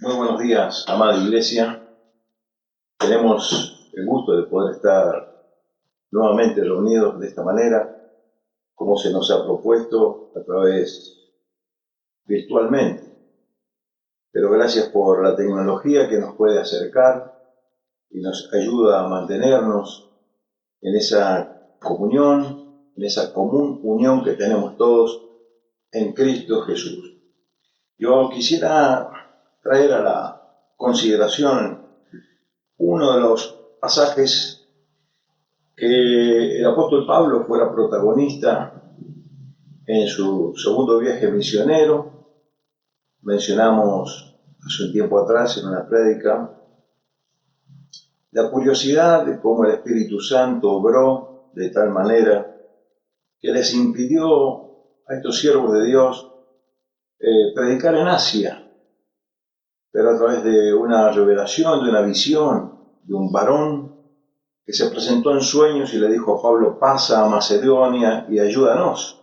Muy buenos días, amada iglesia. Tenemos el gusto de poder estar nuevamente reunidos de esta manera, como se nos ha propuesto a través virtualmente. Pero gracias por la tecnología que nos puede acercar y nos ayuda a mantenernos en esa comunión, en esa común unión que tenemos todos en Cristo Jesús. Yo quisiera traer a la consideración uno de los pasajes que el apóstol Pablo fuera protagonista en su segundo viaje misionero. Mencionamos hace un tiempo atrás en una prédica la curiosidad de cómo el Espíritu Santo obró de tal manera que les impidió a estos siervos de Dios predicar en Asia, pero a través de una revelación, de una visión, de un varón que se presentó en sueños y le dijo a Pablo: pasa a Macedonia y ayúdanos.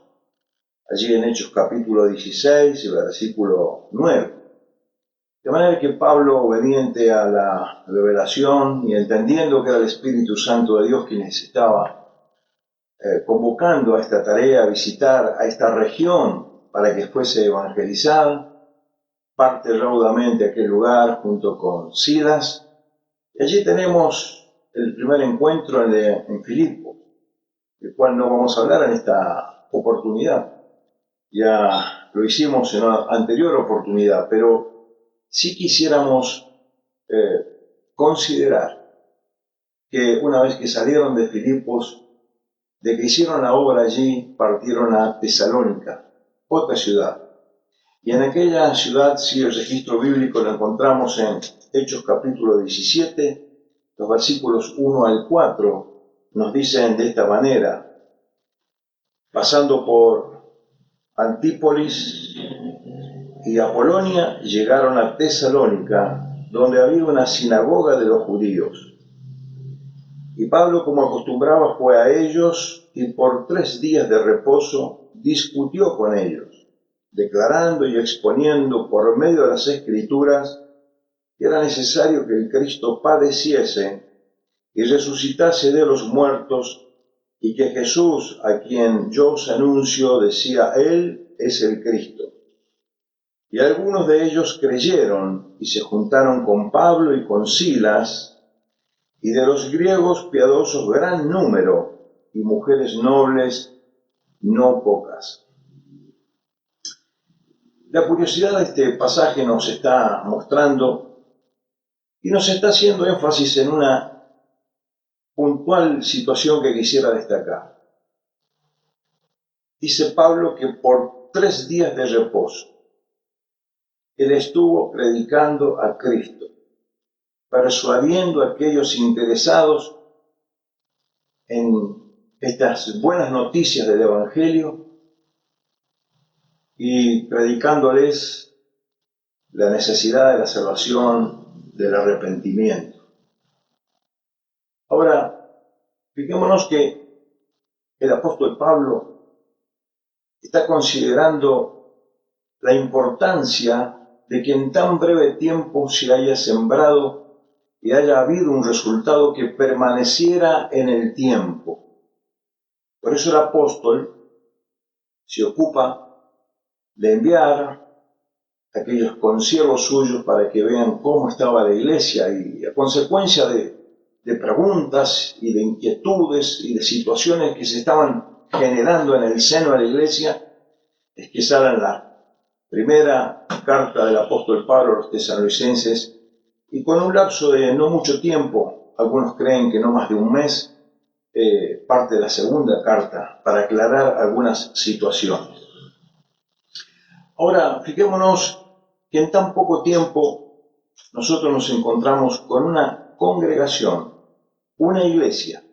Allí en Hechos capítulo 16 y versículo 9. De manera que Pablo, obediente a la revelación y entendiendo que era el Espíritu Santo de Dios quien estaba convocando a esta tarea, a visitar a esta región para que fuese evangelizada, parte raudamente a aquel lugar junto con Silas. Y allí tenemos el primer encuentro en Filipos, del cual no vamos a hablar en esta oportunidad. Ya lo hicimos en una anterior oportunidad, pero sí quisiéramos considerar que una vez que salieron de Filipos, de que hicieron la obra allí, partieron a Tesalónica, otra ciudad. Y en aquella ciudad, sí, el registro bíblico lo encontramos en Hechos capítulo 17, los versículos 1 al 4, nos dicen de esta manera: pasando por Antípolis y Apolonia, llegaron a Tesalónica, donde había una sinagoga de los judíos. Y Pablo, como acostumbraba, fue a ellos y por 3 días de reposo discutió con ellos, declarando y exponiendo por medio de las Escrituras que era necesario que el Cristo padeciese y resucitase de los muertos, y que Jesús, a quien yo os anuncio, decía, Él es el Cristo. Y algunos de ellos creyeron y se juntaron con Pablo y con Silas, y de los griegos piadosos gran número, y mujeres nobles no pocas. La curiosidad de este pasaje nos está mostrando y nos está haciendo énfasis en una puntual situación que quisiera destacar. Dice Pablo que por 3 días de reposo él estuvo predicando a Cristo, persuadiendo a aquellos interesados en estas buenas noticias del Evangelio y predicándoles la necesidad de la salvación, del arrepentimiento. Ahora, fijémonos que el apóstol Pablo está considerando la importancia de que en tan breve tiempo se haya sembrado y haya habido un resultado que permaneciera en el tiempo. Por eso el apóstol se ocupa de enviar a aquellos consiervos suyos para que vean cómo estaba la iglesia, y a consecuencia de preguntas y de inquietudes y de situaciones que se estaban generando en el seno de la iglesia, es que sale la primera carta del apóstol Pablo a los tesalonicenses, y con un lapso de no mucho tiempo, algunos creen que no más de un mes, parte de la segunda carta para aclarar algunas situaciones. Ahora, fijémonos que en tan poco tiempo nosotros nos encontramos con una congregación, una iglesia,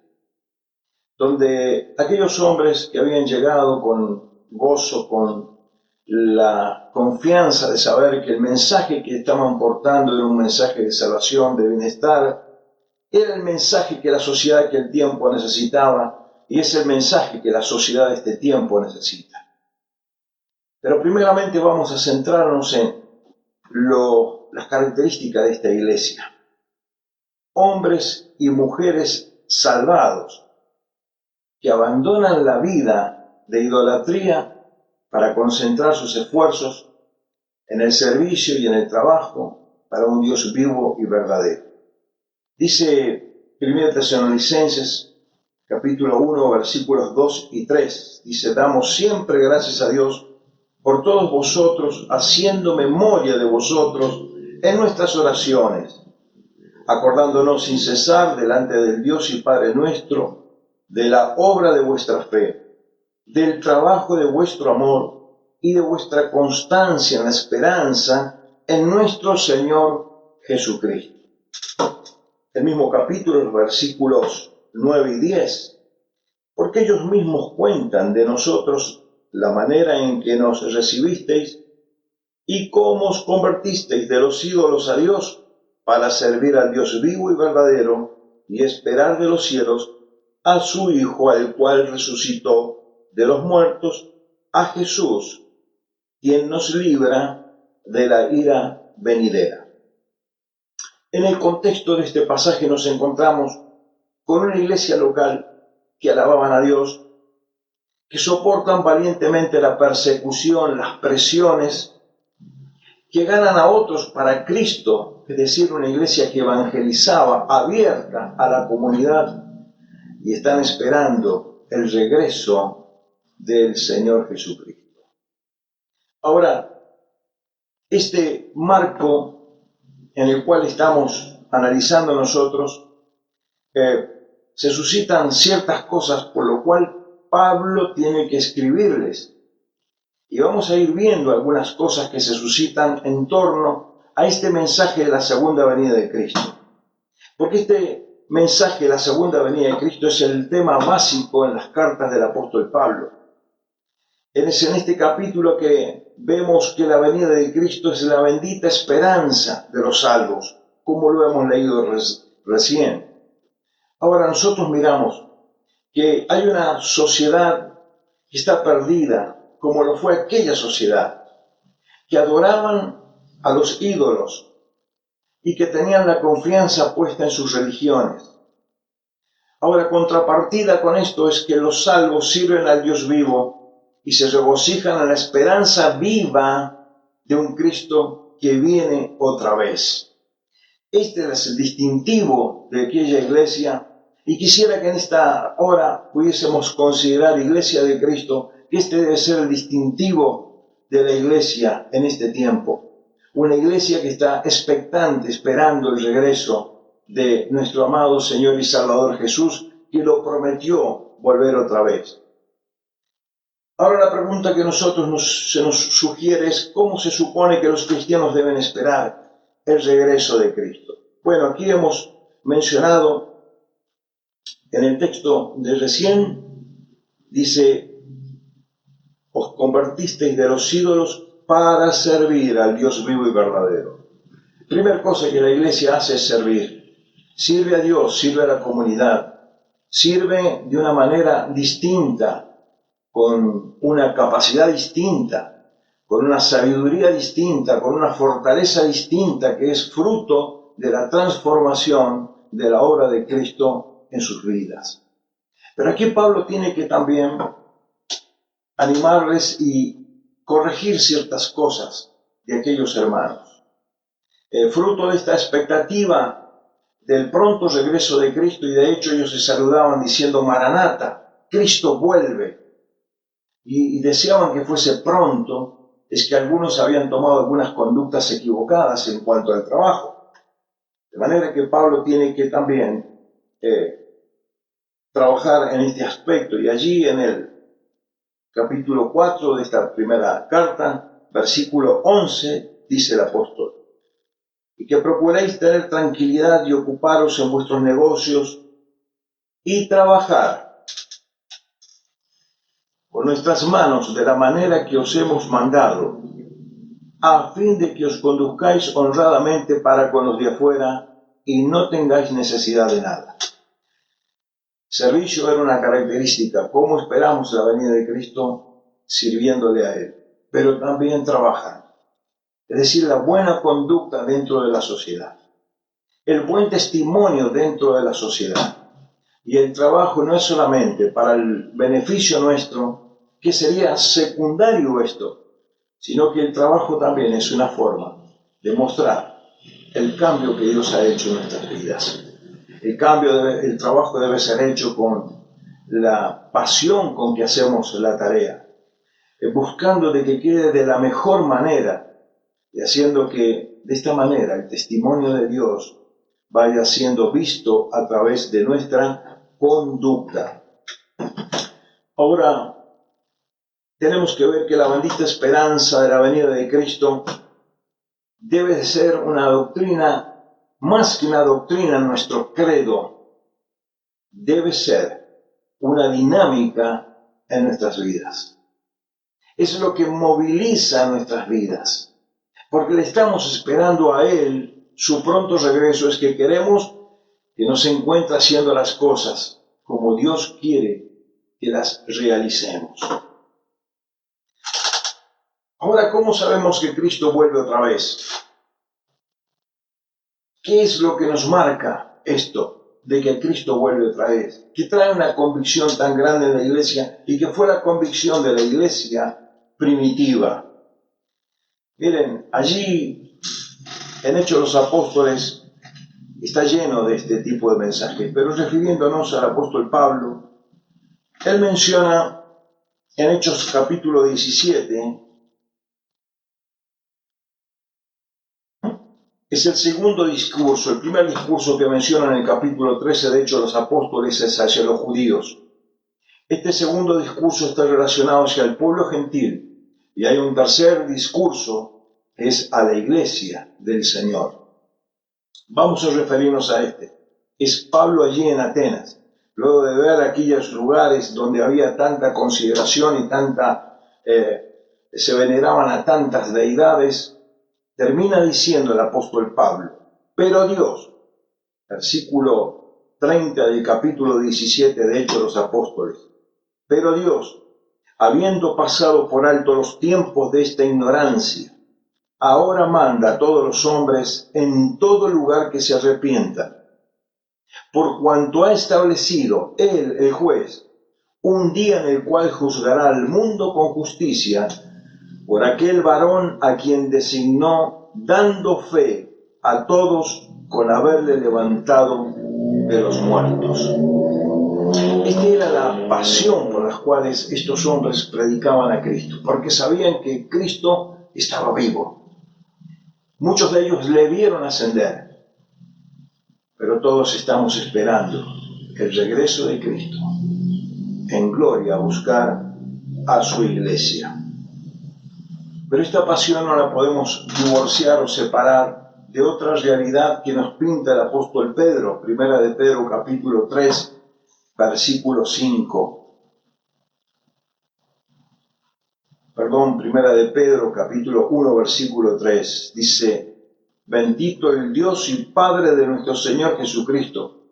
donde aquellos hombres que habían llegado con gozo, con la confianza de saber que el mensaje que estaban portando era un mensaje de salvación, de bienestar, era el mensaje que la sociedad de aquel tiempo necesitaba, y es el mensaje que la sociedad de este tiempo necesita. Pero primeramente vamos a centrarnos en las características de esta iglesia. Hombres y mujeres salvados que abandonan la vida de idolatría para concentrar sus esfuerzos en el servicio y en el trabajo para un Dios vivo y verdadero. Dice 1 Tesalonicenses capítulo 1, versículos 2 y 3, dice: damos siempre gracias a Dios por todos vosotros, haciendo memoria de vosotros en nuestras oraciones, acordándonos sin cesar delante del Dios y Padre nuestro, de la obra de vuestra fe, del trabajo de vuestro amor y de vuestra constancia en la esperanza en nuestro Señor Jesucristo. El mismo capítulo, los versículos 9 y 10, porque ellos mismos cuentan de nosotros la manera en que nos recibisteis y cómo os convertisteis de los ídolos a Dios para servir al Dios vivo y verdadero y esperar de los cielos a su Hijo, al cual resucitó de los muertos, a Jesús, quien nos libra de la ira venidera. En el contexto de este pasaje nos encontramos con una iglesia local que alababan a Dios, que soportan valientemente la persecución, las presiones, que ganan a otros para Cristo, es decir, una iglesia que evangelizaba, abierta a la comunidad, y están esperando el regreso del Señor Jesucristo. Ahora, este marco en el cual estamos analizando nosotros, se suscitan ciertas cosas por lo cual Pablo tiene que escribirles. Y vamos a ir viendo algunas cosas que se suscitan en torno a este mensaje de la segunda venida de Cristo. Porque este mensaje de la segunda venida de Cristo es el tema básico en las cartas del apóstol Pablo. Es en este capítulo que vemos que la venida de Cristo es la bendita esperanza de los salvos, como lo hemos leído recién. Ahora nosotros miramos que hay una sociedad que está perdida, como lo fue aquella sociedad, que adoraban a los ídolos y que tenían la confianza puesta en sus religiones. Ahora, contrapartida con esto es que los salvos sirven al Dios vivo y se regocijan en la esperanza viva de un Cristo que viene otra vez. Este es el distintivo de aquella iglesia, y quisiera que en esta hora pudiésemos considerar iglesia de Cristo, que este debe ser el distintivo de la iglesia en este tiempo. Una iglesia que está expectante, esperando el regreso de nuestro amado Señor y Salvador Jesús, que lo prometió volver otra vez. Ahora la pregunta que se nos sugiere es: ¿cómo se supone que los cristianos deben esperar el regreso de Cristo? Bueno, aquí hemos mencionado en el texto de recién, dice: os convertisteis de los ídolos para servir al Dios vivo y verdadero. Primera cosa que la iglesia hace es servir. Sirve a Dios, sirve a la comunidad, sirve de una manera distinta, con una capacidad distinta, con una sabiduría distinta, con una fortaleza distinta, que es fruto de la transformación de la obra de Cristo en sus vidas. Pero aquí Pablo tiene que también animarles y corregir ciertas cosas de aquellos hermanos. Fruto de esta expectativa del pronto regreso de Cristo, y de hecho ellos se saludaban diciendo: Maranata, Cristo vuelve. Y deseaban que fuese pronto, es que algunos habían tomado algunas conductas equivocadas en cuanto al trabajo. De manera que Pablo tiene que también trabajar en este aspecto. Y allí en el capítulo 4 de esta primera carta, versículo 11, dice el apóstol: y que procuréis tener tranquilidad y ocuparos en vuestros negocios y trabajar con nuestras manos de la manera que os hemos mandado, a fin de que os conduzcáis honradamente para con los de afuera y no tengáis necesidad de nada. Servicio era una característica. ¿Cómo esperamos la venida de Cristo? Sirviéndole a Él. Pero también trabajan. es decir, la buena conducta dentro de la sociedad, el buen testimonio dentro de la sociedad. Y el trabajo no es solamente para el beneficio nuestro, que sería secundario esto, sino que el trabajo también es una forma de mostrar el cambio que Dios ha hecho en nuestras vidas. El trabajo debe ser hecho con la pasión con que hacemos la tarea, buscando de que quede de la mejor manera y haciendo que de esta manera el testimonio de Dios vaya siendo visto a través de nuestra conducta. Ahora, tenemos que ver que la bendita esperanza de la venida de Cristo debe ser una doctrina, más que una doctrina en nuestro credo, debe ser una dinámica en nuestras vidas. Es lo que moviliza nuestras vidas, porque le estamos esperando a Él su pronto regreso. Es que queremos que nos encuentre haciendo las cosas como Dios quiere que las realicemos. Ahora, ¿cómo sabemos que Cristo vuelve otra vez? ¿Qué es lo que nos marca esto de que Cristo vuelve otra vez? Que trae una convicción tan grande en la iglesia y que fue la convicción de la iglesia primitiva. Miren, allí en Hechos de los Apóstoles está lleno de este tipo de mensajes, pero refiriéndonos al apóstol Pablo, él menciona en Hechos capítulo 17, es el segundo discurso. El primer discurso que menciona en el capítulo 13 de Hechos de los Apóstoles es hacia los judíos. Este segundo discurso está relacionado hacia el pueblo gentil, y hay un tercer discurso que es a la iglesia del Señor. Vamos a referirnos a este. Es Pablo allí en Atenas, luego de ver aquellos lugares donde había tanta consideración y se veneraban a tantas deidades. Termina diciendo el apóstol Pablo, pero Dios, versículo 30 del capítulo 17 de Hechos de los Apóstoles, pero Dios, habiendo pasado por alto los tiempos de esta ignorancia, ahora manda a todos los hombres en todo lugar que se arrepientan, por cuanto ha establecido Él, el juez, un día en el cual juzgará al mundo con justicia, por aquel varón a quien designó, dando fe a todos con haberle levantado de los muertos. Esta era la pasión por las cuales estos hombres predicaban a Cristo, porque sabían que Cristo estaba vivo. Muchos de ellos le vieron ascender, pero todos estamos esperando el regreso de Cristo en gloria a buscar a su iglesia. Pero esta pasión no la podemos divorciar o separar de otra realidad que nos pinta el apóstol Pedro, primera de Pedro capítulo 3, versículo 5. Primera de Pedro capítulo 1, versículo 3. Dice, bendito el Dios y Padre de nuestro Señor Jesucristo,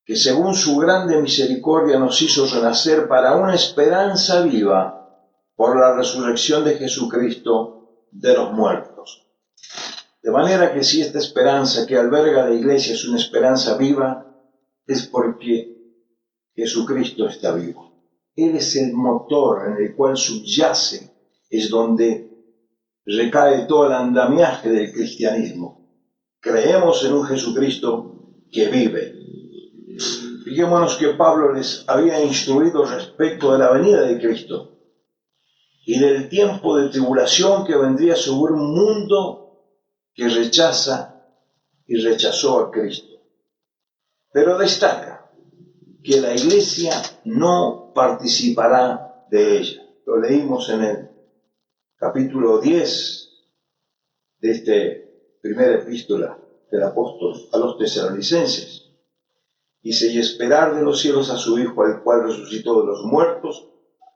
que según su grande misericordia nos hizo renacer para una esperanza viva, por la resurrección de Jesucristo de los muertos. De manera que si esta esperanza que alberga la iglesia es una esperanza viva, es porque Jesucristo está vivo. Él es el motor en el cual subyace, es donde recae todo el andamiaje del cristianismo. Creemos en un Jesucristo que vive. Fijémonos que Pablo les había instruido respecto de la venida de Cristo y del tiempo de tribulación que vendría sobre un mundo que rechaza y rechazó a Cristo. Pero destaca que la iglesia no participará de ella. Lo leímos en el capítulo 10 de esta primera epístola del apóstol a los tesalonicenses. Dice, y esperar de los cielos a su Hijo, al cual resucitó de los muertos,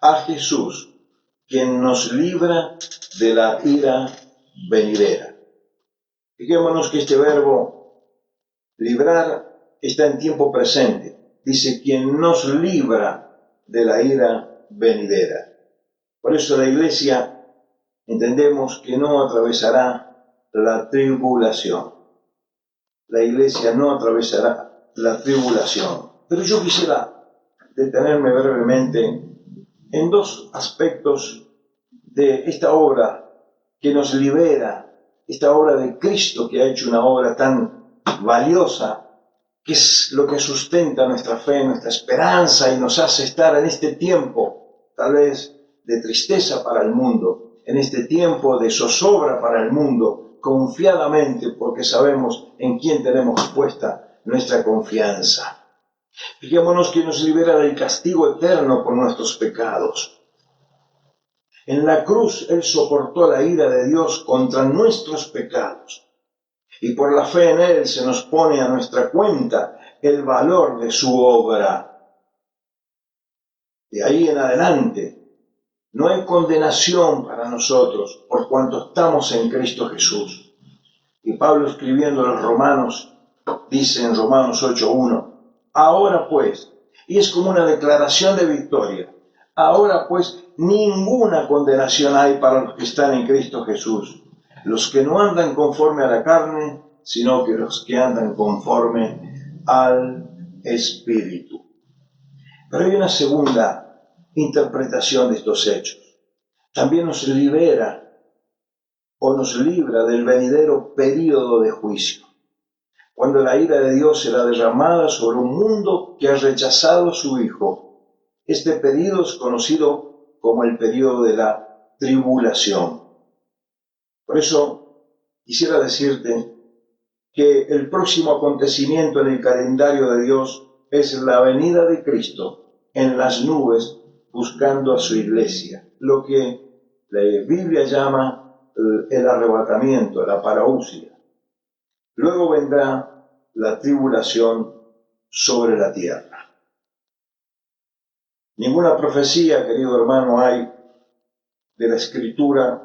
a Jesús, quien nos libra de la ira venidera. Fijémonos que este verbo librar está en tiempo presente. Dice, quien nos libra de la ira venidera. Por eso la iglesia entendemos que no atravesará la tribulación. La iglesia no atravesará la tribulación. Pero yo quisiera detenerme brevemente en dos aspectos de esta obra que nos libera, esta obra de Cristo que ha hecho una obra tan valiosa, que es lo que sustenta nuestra fe, nuestra esperanza y nos hace estar en este tiempo, tal vez de tristeza para el mundo, en este tiempo de zozobra para el mundo, confiadamente porque sabemos en quién tenemos puesta nuestra confianza. Fijémonos que nos libera del castigo eterno por nuestros pecados. En la cruz Él soportó la ira de Dios contra nuestros pecados. Y por la fe en Él se nos pone a nuestra cuenta el valor de su obra. De ahí en adelante no hay condenación para nosotros por cuanto estamos en Cristo Jesús. Y Pablo, escribiendo a los Romanos, dice en Romanos 8:1, ahora pues, y es como una declaración de victoria, ahora pues ninguna condenación hay para los que están en Cristo Jesús, los que no andan conforme a la carne, sino que los que andan conforme al Espíritu. Pero hay una segunda interpretación de estos hechos. También nos libera o nos libra del venidero período de juicio, cuando la ira de Dios será derramada sobre un mundo que ha rechazado a su Hijo. Este período es conocido como el período de la tribulación. Por eso quisiera decirte que el próximo acontecimiento en el calendario de Dios es la venida de Cristo en las nubes buscando a su iglesia, lo que la Biblia llama el arrebatamiento, la parousia. Luego vendrá la tribulación sobre la tierra. Ninguna profecía, querido hermano, hay de la Escritura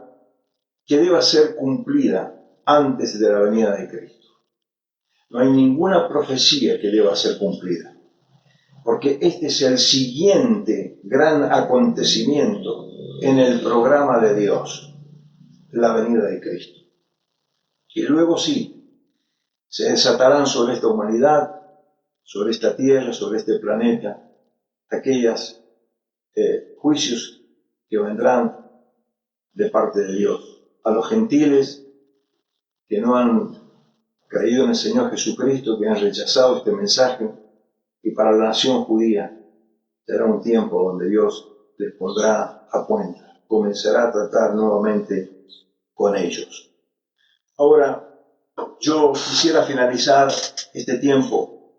que deba ser cumplida antes de la venida de Cristo. No hay ninguna profecía que deba ser cumplida, porque este es el siguiente gran acontecimiento en el programa de Dios, la venida de Cristo. Y luego sí, se desatarán sobre esta humanidad, sobre esta tierra, sobre este planeta, aquellos juicios que vendrán de parte de Dios. A los gentiles que no han creído en el Señor Jesucristo, que han rechazado este mensaje, y para la nación judía será un tiempo donde Dios les pondrá a cuenta, comenzará a tratar nuevamente con ellos. Ahora, yo quisiera finalizar este tiempo.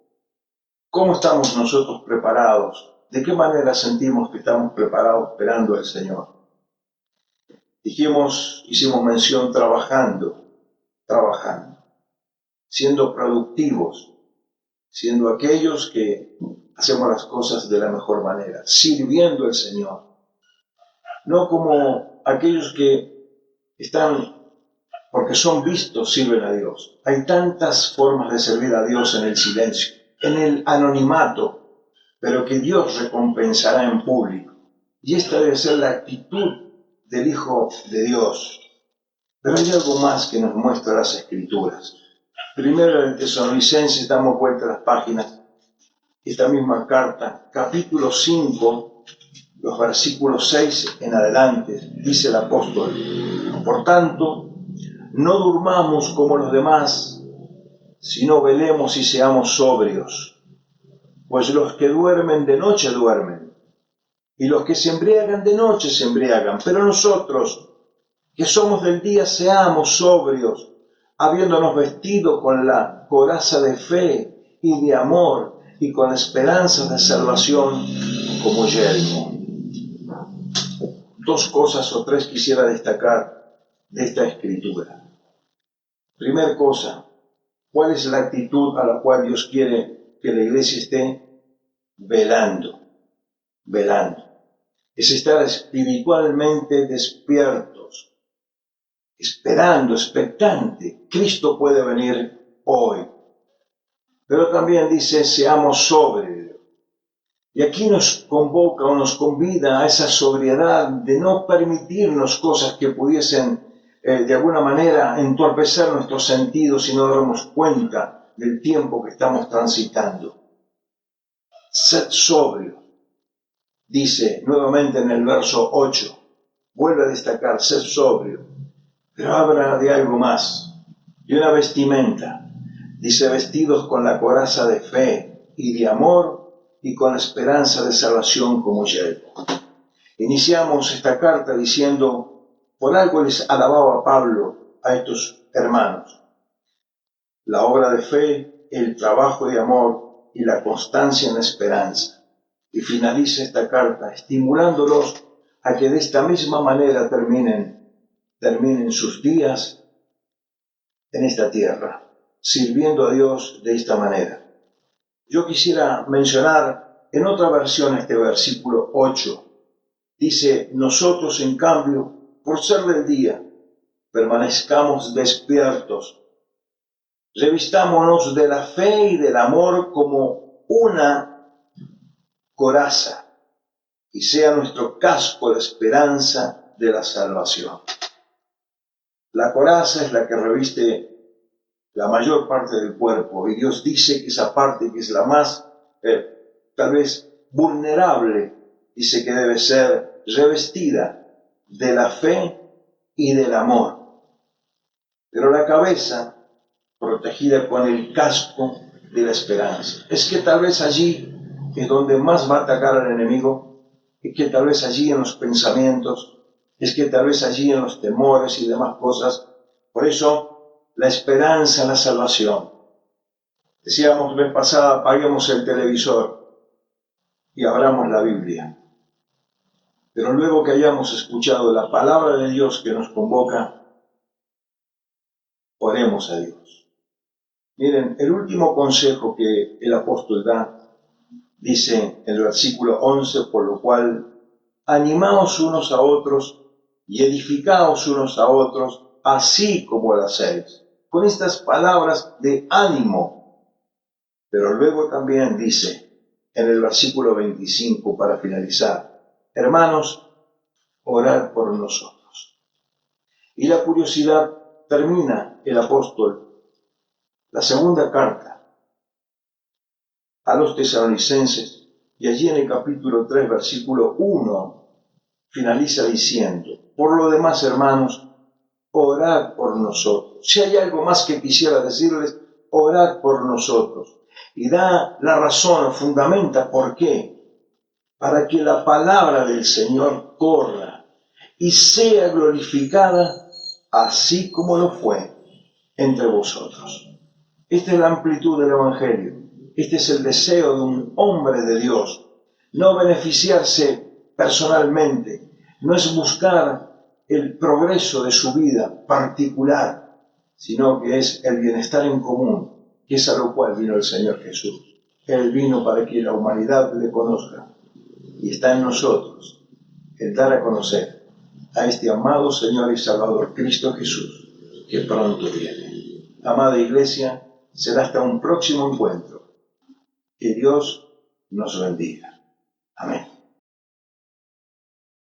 ¿Cómo estamos nosotros preparados? ¿De qué manera sentimos que estamos preparados esperando al Señor? Hicimos mención trabajando, siendo productivos, siendo aquellos que hacemos las cosas de la mejor manera, sirviendo al Señor. No como aquellos que están, porque son vistos, sirven a Dios. Hay tantas formas de servir a Dios en el silencio, en el anonimato, pero que Dios recompensará en público. Y esta debe ser la actitud del Hijo de Dios. Pero hay algo más que nos muestra las Escrituras. Primero en Tesalonicenses, damos vuelta a las páginas, esta misma carta, capítulo 5, los versículos 6 en adelante, dice el apóstol: por tanto, no durmamos como los demás, sino velemos y seamos sobrios. Pues los que duermen de noche duermen, y los que se embriagan de noche se embriagan. Pero nosotros, que somos del día, seamos sobrios, habiéndonos vestido con la coraza de fe y de amor, y con esperanza de salvación como yelmo. Dos cosas o tres quisiera destacar de esta escritura. Primera cosa, ¿cuál es la actitud a la cual Dios quiere que la iglesia esté? Velando. Es estar espiritualmente despiertos, esperando, expectante. Cristo puede venir hoy. Pero también dice, seamos sobrios. Y aquí nos convoca o nos convida a esa sobriedad de no permitirnos cosas que pudiesen de alguna manera entorpecer nuestros sentidos y no darnos cuenta del tiempo que estamos transitando. Sed sobrio, dice nuevamente en el verso 8, vuelve a destacar, sed sobrio, pero habla de algo más, de una vestimenta, dice vestidos con la coraza de fe y de amor y con la esperanza de salvación como yelmo. Iniciamos esta carta diciendo, por algo les alababa Pablo a estos hermanos, la obra de fe, el trabajo de amor y la constancia en la esperanza. Y finaliza esta carta estimulándolos a que de esta misma manera terminen sus días en esta tierra, sirviendo a Dios de esta manera. Yo quisiera mencionar en otra versión este versículo 8. Dice, nosotros en cambio, por ser del día, permanezcamos despiertos, revistámonos de la fe y del amor como una coraza, y sea nuestro casco la esperanza de la salvación. La coraza es la que reviste la mayor parte del cuerpo, y Dios dice que esa parte que es la más, tal vez, vulnerable, dice que debe ser revestida de la fe y del amor. Pero la cabeza, protegida con el casco de la esperanza. Es que tal vez allí es donde más va a atacar al enemigo, es que tal vez allí en los pensamientos, es que tal vez allí en los temores y demás cosas. Por eso, la esperanza en la salvación. Decíamos la vez pasada, apaguemos el televisor y abramos la Biblia. Pero luego que hayamos escuchado la palabra de Dios que nos convoca, oremos a Dios. Miren, el último consejo que el apóstol da, dice en el versículo 11, por lo cual, animaos unos a otros y edificaos unos a otros, así como lo hacéis. Con estas palabras de ánimo. Pero luego también dice en el versículo 25 para finalizar, hermanos, orad por nosotros. Y la curiosidad termina el apóstol, la segunda carta a los tesalonicenses, y allí en el capítulo 3, versículo 1, finaliza diciendo, por lo demás, hermanos, orad por nosotros. Si hay algo más que quisiera decirles, orad por nosotros. Y da la razón, fundamenta por qué. Para que la palabra del Señor corra y sea glorificada, así como lo fue entre vosotros. Esta es la amplitud del Evangelio. Este es el deseo de un hombre de Dios. No beneficiarse personalmente, no es buscar el progreso de su vida particular, sino que es el bienestar en común, que es a lo cual vino el Señor Jesús. Él vino para que la humanidad le conozca, y está en nosotros el dar a conocer a este amado Señor y Salvador, Cristo Jesús, que pronto viene. Amada Iglesia, será hasta un próximo encuentro. Que Dios nos bendiga. Amén.